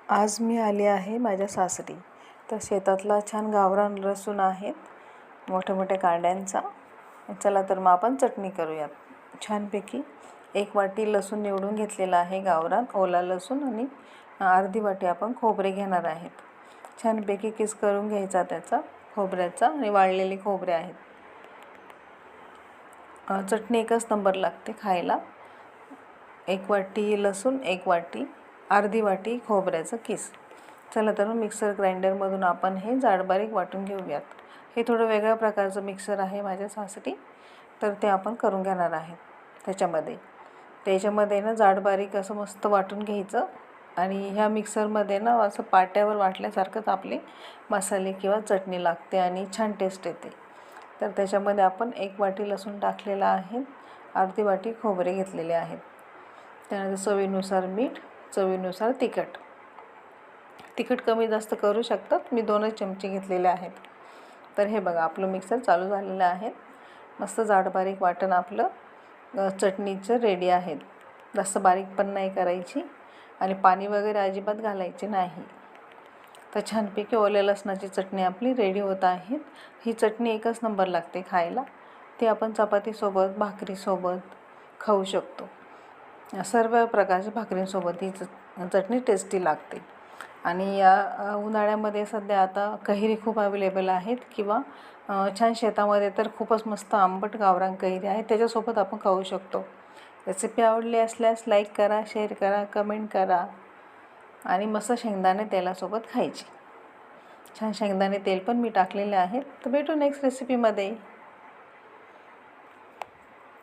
आज मी आले आहे माझ्या सासरी. तर शेतातला छान गावरान लसूण आहे, मोठ्या मोठ्या कांड्यांचा. चला तर मग आपण चटणी करूयात. छानपैकी 1 वाटी लसूण निवडून घेतलेला आहे, गावरान ओला लसूण. आणि अर्धी वाटी आपण खोबरे घेणार आहेत. छानपैकी किस करून घ्यायचा त्याचा खोबऱ्याचा. आणि वाळलेले खोबरे आहेत. चटणी एकच नंबर लागते खायला. 1 वाटी लसूण, 1 वाटी, अर्धी वाटी खोबऱ्याचं किस. चला तर मिक्सर ग्राइंडरमधून आपण हे जाड बारीक वाटून घेऊयात. हे थोडं वेगळ्या प्रकारचं मिक्सर आहे माझ्यासाठी, तर ते आपण करून घेणार आहे. त्याच्यामध्ये ना जाड बारीक असं मस्त वाटून घ्यायचं. आणि ह्या मिक्सरमध्ये ना असं पाट्यावर वाटल्यासारखंच आपले मसाले किंवा चटणी लागते आणि छान टेस्ट येते. तर त्याच्यामध्ये आपण 1 वाटी लसूण टाकलेला आहे, अर्धी वाटी खोबरे घेतलेले आहेत. त्यानंतर चवीनुसार मीठ, चवीनुसार तिखट कमी जास्त करू शकतात. मी 2च चमचे घेतलेले आहेत. तर हे बघा, आपलं मिक्सर चालू झालेलं आहे. मस्त जाड बारीक वाटण आपलं चटणीचं रेडी आहे. जास्त बारीक पण नाही करायची आणि पाणी वगैरे अजिबात घालायचे नाही. तर छानपैकी ओल्या लसणाची चटणी आपली रेडी होत आहे. ही चटणी एकच नंबर लागते खायला. ती आपण चपातीसोबत, भाकरीसोबत खाऊ शकतो. सर्व प्रकारच्या भाकरींसोबत ही चटणी टेस्टी लागते. आणि या उन्हाळ्यामध्ये सध्या आता कैरी खूप अवेलेबल आहेत, किंवा छान शेतामध्ये तर खूपच मस्त आंबट गावरान कैरी आहे, त्याच्यासोबत आपण खाऊ शकतो. रेसिपी आवडली असल्यास लाईक करा, शेअर करा, कमेंट करा. आणि मस्त शेंगदाणे तेलासोबत खायची. छान शेंगदाणे तेल पण मी टाकलेले आहे. तर भेटू नेक्स्ट रेसिपीमध्ये.